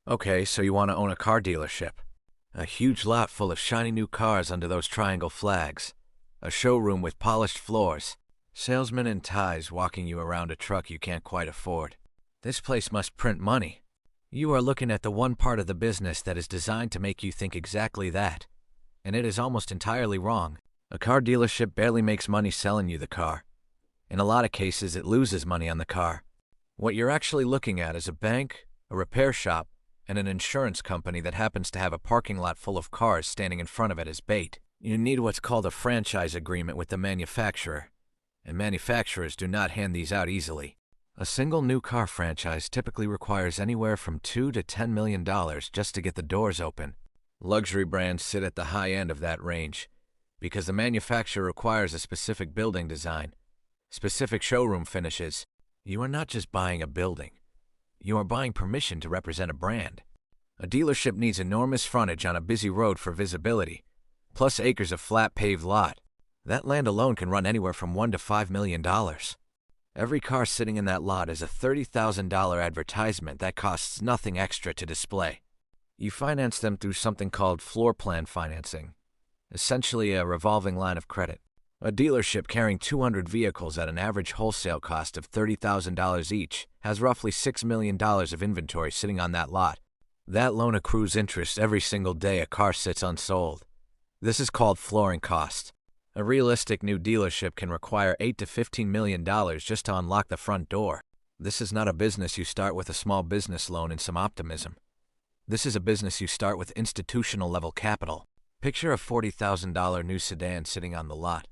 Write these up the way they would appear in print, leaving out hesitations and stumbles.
Okay, so you want to own a car dealership. A huge lot full of shiny new cars under those triangle flags. A showroom with polished floors. Salesmen in ties walking you around a truck you can't quite afford. This place must print money. You are looking at the one part of the business that is designed to make you think exactly that. And it is almost entirely wrong. A car dealership barely makes money selling you the car. In a lot of cases, it loses money on the car. What you're actually looking at is a bank, a repair shop, and an insurance company that happens to have a parking lot full of cars standing in front of it as bait. You need what's called a franchise agreement with the manufacturer, and manufacturers do not hand these out easily. A single new car franchise typically requires anywhere from $2 to $10 million just to get the doors open. Luxury brands sit at the high end of that range because the manufacturer requires a specific building design, specific showroom finishes. You are not just buying a building. You are buying permission to represent a brand. A dealership needs enormous frontage on a busy road for visibility, plus acres of flat paved lot. That land alone can run anywhere from $1 to $5 million. Every car sitting in that lot is a $30,000 advertisement that costs nothing extra to display. You finance them through something called floor plan financing, essentially a revolving line of credit. A dealership carrying 200 vehicles at an average wholesale cost of $30,000 each has roughly $6 million of inventory sitting on that lot. That loan accrues interest every single day a car sits unsold. This is called flooring cost. A realistic new dealership can require $8 to $15 million just to unlock the front door. This is not a business you start with a small business loan and some optimism. This is a business you start with institutional level capital. Picture a $40,000 new sedan sitting on the lot.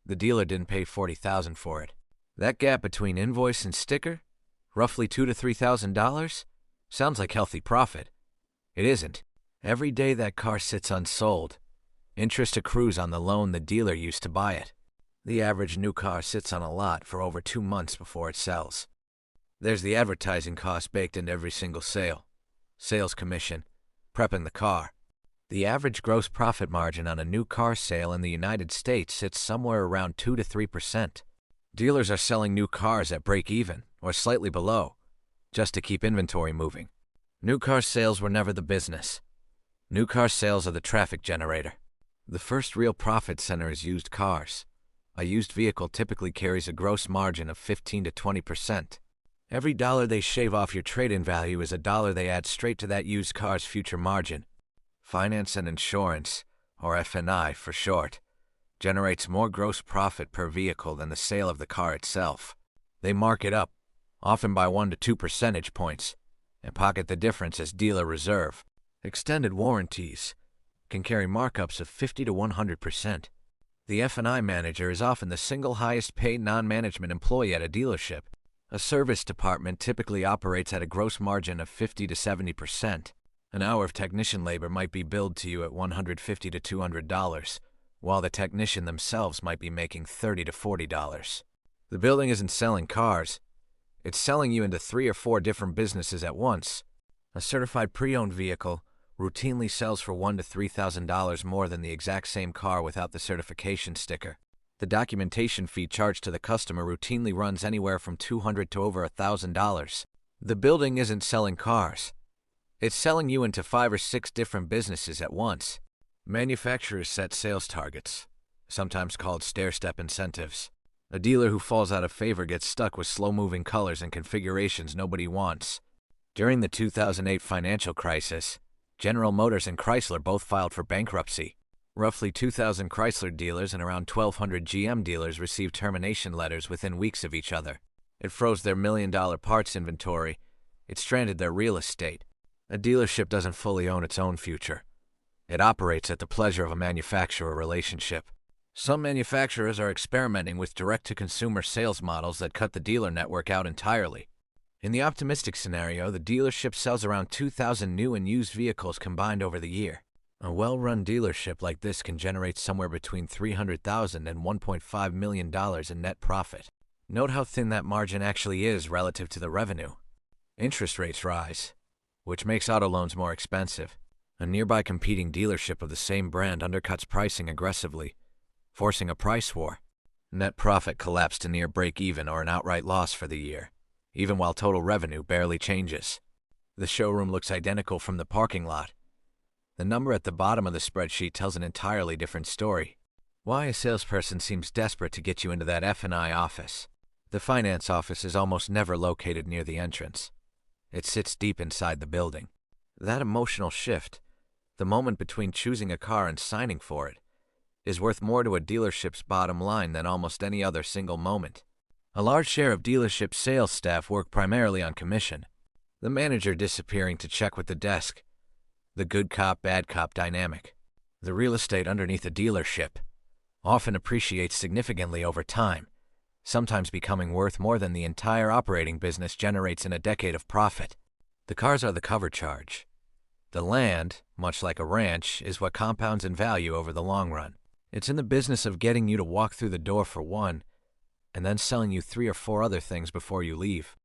The dealer didn't pay $40,000 for it. That gap between invoice and sticker, roughly $2,000 to $3,000, sounds like healthy profit. It isn't. Every day that car sits unsold, interest accrues on the loan the dealer used to buy it. The average new car sits on a lot for over 2 months before it sells. There's the advertising cost baked into every single sale, sales commission, prepping the car. The average gross profit margin on a new car sale in the United States sits somewhere around 2 to 3%. Dealers are selling new cars at break even, or slightly below, just to keep inventory moving. New car sales were never the business. New car sales are the traffic generator. The first real profit center is used cars. A used vehicle typically carries a gross margin of 15 to 20%. Every dollar they shave off your trade-in value is a dollar they add straight to that used car's future margin. Finance and insurance, or F&I for short, generates more gross profit per vehicle than the sale of the car itself. They mark it up, often by 1 to 2 percentage points, and pocket the difference as dealer reserve. Extended warranties can carry markups of 50 to 100%. The F&I manager is often the single highest paid non-management employee at a dealership. A service department typically operates at a gross margin of 50 to 70%. An hour of technician labor might be billed to you at $150 to $200, while the technician themselves might be making $30 to $40. The building isn't selling cars. It's selling you into 3 or 4 different businesses at once. A certified pre-owned vehicle routinely sells for $1,000 to $3,000 more than the exact same car without the certification sticker. The documentation fee charged to the customer routinely runs anywhere from $200 to over $1,000. The building isn't selling cars. It's selling you into 5 or 6 different businesses at once. Manufacturers set sales targets, sometimes called stair-step incentives. A dealer who falls out of favor gets stuck with slow-moving colors and configurations nobody wants. During the 2008 financial crisis, General Motors and Chrysler both filed for bankruptcy. Roughly 2,000 Chrysler dealers and around 1,200 GM dealers received termination letters within weeks of each other. It froze their million-dollar parts inventory. It stranded their real estate. A dealership doesn't fully own its own future. It operates at the pleasure of a manufacturer relationship. Some manufacturers are experimenting with direct-to-consumer sales models that cut the dealer network out entirely. In the optimistic scenario, the dealership sells around 2,000 new and used vehicles combined over the year. A well-run dealership like this can generate somewhere between $300,000 and $1.5 million in net profit. Note how thin that margin actually is relative to the revenue. Interest rates rise, which makes auto loans more expensive. A nearby competing dealership of the same brand undercuts pricing aggressively, forcing a price war. Net profit collapsed to near break-even or an outright loss for the year, even while total revenue barely changes. The showroom looks identical from the parking lot. The number at the bottom of the spreadsheet tells an entirely different story. Why a salesperson seems desperate to get you into that F&I office. The finance office is almost never located near the entrance. It sits deep inside the building. That emotional shift, the moment between choosing a car and signing for it, is worth more to a dealership's bottom line than almost any other single moment. A large share of dealership sales staff work primarily on commission. The manager disappearing to check with the desk. The good cop, bad cop dynamic. The real estate underneath a dealership often appreciates significantly over time, sometimes becoming worth more than the entire operating business generates in a decade of profit. The cars are the cover charge. The land, much like a ranch, is what compounds in value over the long run. It's in the business of getting you to walk through the door for one, and then selling you 3 or 4 other things before you leave.